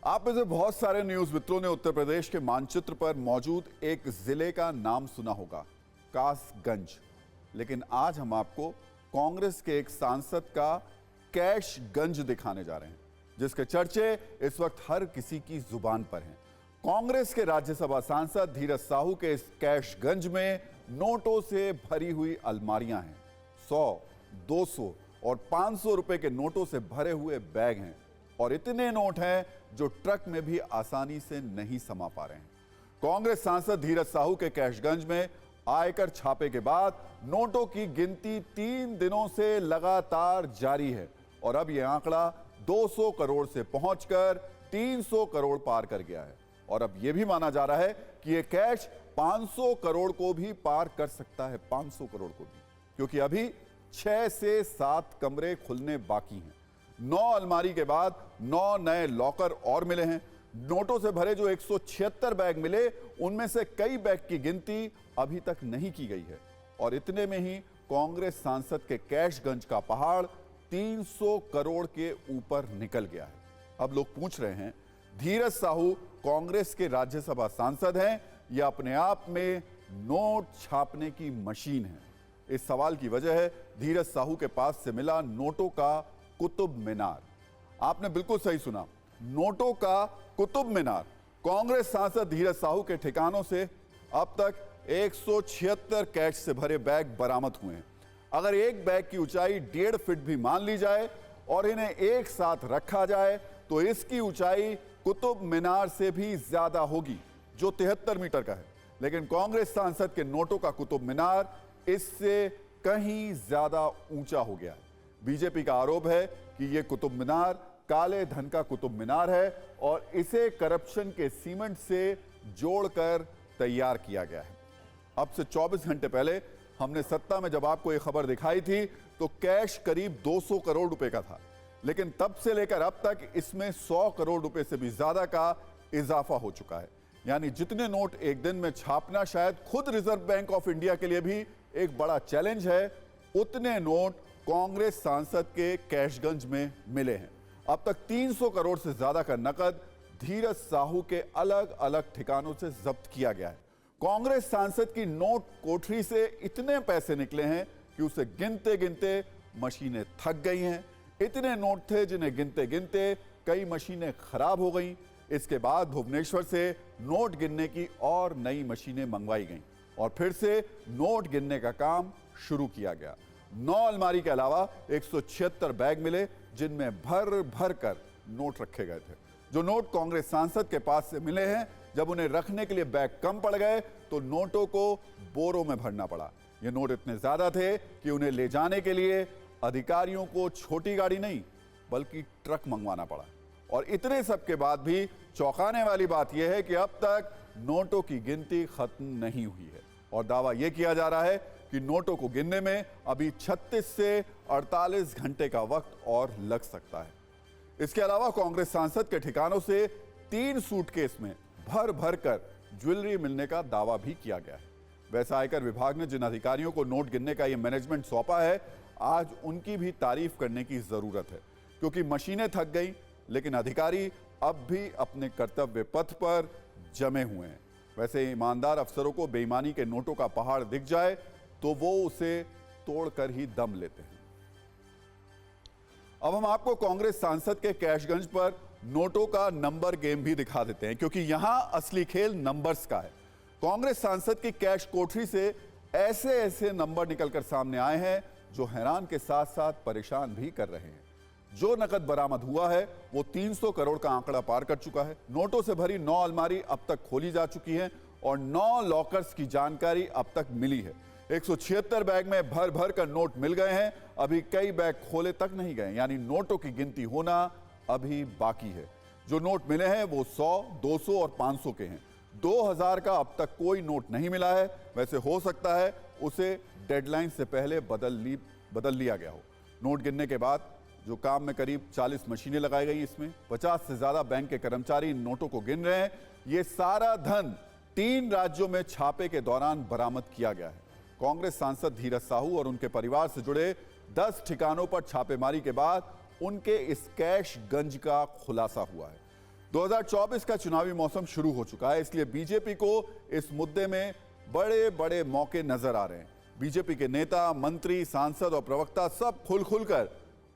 आप में से बहुत सारे न्यूज मित्रों ने उत्तर प्रदेश के मानचित्र पर मौजूद एक जिले का नाम सुना होगा, कासगंज। लेकिन आज हम आपको कांग्रेस के एक सांसद का कैशगंज दिखाने जा रहे हैं, जिसके चर्चे इस वक्त हर किसी की जुबान पर हैं। कांग्रेस के राज्यसभा सांसद धीरज साहू के इस कैशगंज में नोटों से भरी हुई अलमारियां हैं। 100, 200 और 500 रुपए के नोटों से भरे हुए बैग हैं और इतने नोट हैं जो ट्रक में भी आसानी से नहीं समा पा रहे हैं। कांग्रेस सांसद धीरज साहू के कैशगंज में आयकर छापे के बाद नोटों की गिनती 3 दिनों से लगातार जारी है और अब यह आंकड़ा 200 करोड़ से पहुंचकर 300 करोड़ पार कर गया है। और अब यह भी माना जा रहा है कि यह कैश 500 करोड़ को भी पार कर सकता है, 500 करोड़ को भी, क्योंकि अभी 6 से 7 कमरे खुलने बाकी हैं। 9 अलमारी के बाद 9 नए लॉकर और मिले हैं। नोटों से भरे जो 176 बैग मिले, उनमें से कई बैग की गिनती अभी तक नहीं की गई है और इतने में ही कांग्रेस सांसद के कैशगंज का पहाड़ 300 करोड़ के ऊपर निकल गया है। अब लोग पूछ रहे हैं, धीरज साहू कांग्रेस के राज्यसभा सांसद हैं या अपने आप में नोट छापने की मशीन है? इस सवाल की वजह है धीरज साहू के पास से मिला नोटों का कुतुब मीनार। आपने बिल्कुल सही सुना, नोटों का कुतुब मीनार। कांग्रेस सांसद धीरज साहू के ठिकानों से अब तक 176 कैश से भरे बैग बरामद हुए हैं। अगर एक बैग की ऊंचाई 1.5 फीट भी मान ली जाए और इन्हें एक साथ रखा जाए तो इसकी ऊंचाई कुतुब मीनार से भी ज्यादा होगी, जो 73 मीटर का है। लेकिन कांग्रेस सांसद के नोटों का कुतुब मीनार इससे कहीं ज्यादा ऊंचा हो गया है। बीजेपी का आरोप है कि यह कुतुब मीनार काले धन का कुतुब मीनार है और इसे करप्शन के सीमेंट से जोड़कर तैयार किया गया है। अब से 24 घंटे पहले हमने सत्ता में जब आपको यह खबर दिखाई थी तो कैश करीब 200 करोड़ रुपए का था, लेकिन तब से लेकर अब तक इसमें 100 करोड़ रुपए से भी ज्यादा का इजाफा हो चुका है। यानी जितने नोट एक दिन में छापना शायद खुद रिजर्व बैंक ऑफ इंडिया के लिए भी एक बड़ा चैलेंज है, उतने नोट कांग्रेस सांसद के कैशगंज में मिले हैं। अब तक 300 करोड़ से ज्यादा का नकद धीरज साहू के अलग अलग ठिकानों से जब्त किया गया है। कांग्रेस सांसद की नोट कोठरी से इतने पैसे निकले हैं कि उसे गिनते गिनते मशीनें थक गई हैं। इतने नोट थे जिन्हें गिनते गिनते कई मशीनें खराब हो गईं। इसके बाद भुवनेश्वर से नोट गिनने की और नई मशीनें मंगवाई गईं और फिर से नोट गिनने का काम शुरू किया गया। 9 अलमारी के अलावा 176 बैग मिले, जिनमें भर भर कर नोट रखे गए थे। जो नोट कांग्रेस सांसद के पास से मिले हैं, जब उन्हें रखने के लिए बैग कम पड़ गए तो नोटों को बोरों में भरना पड़ा। ये नोट इतने ज्यादा थे कि उन्हें ले जाने के लिए अधिकारियों को छोटी गाड़ी नहीं बल्कि ट्रक मंगवाना पड़ा। और इतने सब के बाद भी चौंकाने वाली बात यह है कि अब तक नोटों की गिनती खत्म नहीं हुई है और दावा यह किया जा रहा है कि नोटों को गिनने में अभी 36 से 48 घंटे का वक्त और लग सकता है। इसके अलावा कांग्रेस सांसद के ठिकानों से 3 सूटकेस में भर भर कर ज्वेलरी मिलने का दावा भी किया गया है। वैसे आयकर विभाग ने जिन अधिकारियों को नोट गिनने का यह मैनेजमेंट सौंपा है, आज उनकी भी तारीफ करने की जरूरत है, क्योंकि मशीनें थक गई लेकिन अधिकारी अब भी अपने कर्तव्य पथ पर जमे हुए हैं। वैसे ईमानदार अफसरों को बेईमानी के नोटों का पहाड़ दिख जाए तो वो उसे तोड़कर ही दम लेते हैं। अब हम आपको कांग्रेस सांसद के कैशगंज पर नोटों का नंबर गेम भी दिखा देते हैं, क्योंकि यहां असली खेल नंबर्स का है। कांग्रेस सांसद की कैश कोठरी से ऐसे ऐसे नंबर निकलकर सामने आए हैं जो हैरान के साथ साथ परेशान भी कर रहे हैं। जो नकद बरामद हुआ है वो 300 करोड़ का आंकड़ा पार कर चुका है। नोटों से भरी 9 अलमारी अब तक खोली जा चुकी हैं और 9 लॉकर्स की जानकारी अब तक मिली है। 176 बैग में भर भर कर नोट मिल गए हैं, अभी कई बैग खोले तक नहीं गए, यानी नोटों की गिनती होना अभी बाकी है। जो नोट मिले हैं वो 100, 200 और 500 के हैं। 2000 का अब तक कोई नोट नहीं मिला है। वैसे हो सकता है उसे डेडलाइन से पहले बदल लिया गया हो। नोट गिनने के बाद जो काम में करीब 40 मशीनें लगाई गई, इसमें 50 से ज्यादा बैंक के कर्मचारी इन नोटों को गिन रहे हैं। ये सारा धन 3 राज्यों में छापे के दौरान बरामद किया गया है। कांग्रेस सांसद धीरज साहू और उनके परिवार से जुड़े 10 ठिकानों पर छापेमारी के बाद उनके इस कैशगंज का खुलासा हुआ है। 2024 का चुनावी मौसम शुरू हो चुका है, इसलिए बीजेपी को इस मुद्दे में बड़े बड़े मौके नजर आ रहे हैं। बीजेपी के नेता, मंत्री, सांसद और प्रवक्ता सब खुलकर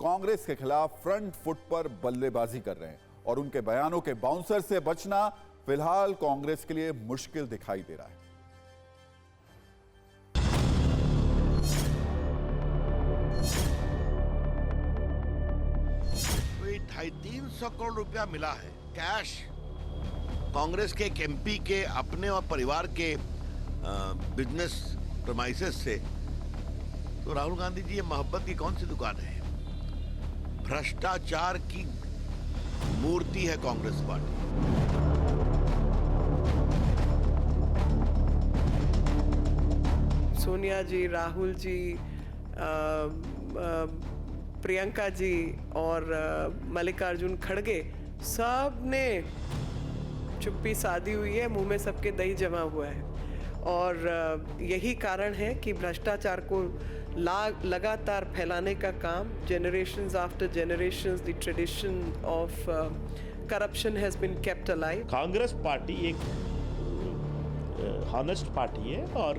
कांग्रेस के खिलाफ फ्रंट फुट पर बल्लेबाजी कर रहे हैं और उनके बयानों के बाउंसर से बचना फिलहाल कांग्रेस के लिए मुश्किल दिखाई दे रहा है। कोई 250-300 करोड़ रुपया मिला है कैश कांग्रेस के एक एमपी के अपने और परिवार के बिजनेस प्रमाइसेस से, तो राहुल गांधी जी, ये मोहब्बत की कौन सी दुकान है? भ्रष्टाचार की मूर्ति है कांग्रेस पार्टी। सोनिया जी, राहुल जी, प्रियंका जी और मल्लिकार्जुन खड़गे, सब ने चुप्पी साधी हुई है, मुंह में सबके दही जमा हुआ है। और यही कारण है कि भ्रष्टाचार को लगातार फैलाने का काम, generations after generations, the tradition of corruption has been kept alive. Congress party एक हॉनेस्ट पार्टी है और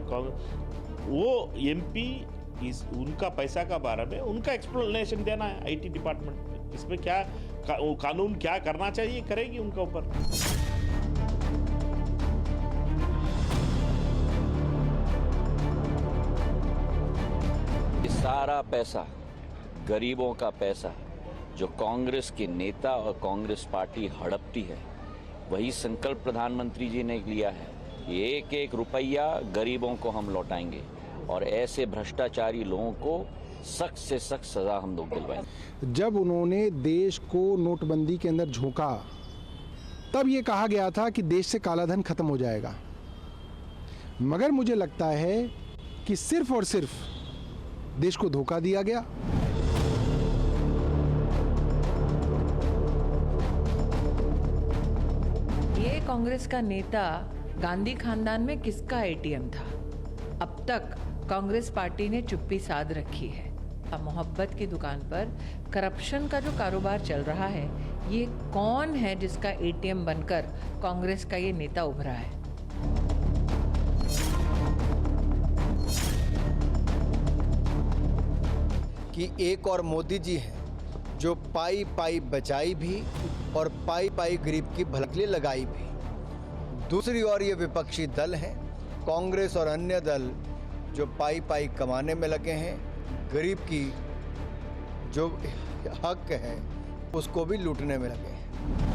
वो एमपी उनका पैसा का बारे में उनका एक्सप्लेनेशन देना है आईटी डिपार्टमेंट। इसमें क्या कानून क्या करना चाहिए करेगी उनके ऊपर। सारा पैसा, गरीबों का पैसा जो कांग्रेस के नेता और कांग्रेस पार्टी हड़पती है, वही संकल्प प्रधानमंत्री जी ने लिया है। एक एक रुपया गरीबों को हम लौटाएंगे और ऐसे भ्रष्टाचारी लोगों को सख्त से सख्त सजा हम लोग दिलवाएंगे। जब उन्होंने देश को नोटबंदी के अंदर झोंका, तब ये कहा गया था कि देश से कालाधन खत्म हो जाएगा, मगर मुझे लगता है कि सिर्फ और सिर्फ देश को धोखा दिया गया। ये कांग्रेस का नेता गांधी खानदान में किसका एटीएम था? अब तक कांग्रेस पार्टी ने चुप्पी साध रखी है। मोहब्बत की दुकान पर करप्शन का जो कारोबार चल रहा है, ये कौन है जिसका एटीएम बनकर कांग्रेस का ये नेता उभरा है? कि एक और मोदी जी हैं जो पाई पाई बचाई भी और पाई पाई गरीब की भलाई लगाई भी। दूसरी ओर ये विपक्षी दल हैं, कांग्रेस और अन्य दल, जो पाई पाई कमाने में लगे हैं, गरीब की जो हक है उसको भी लूटने में लगे हैं।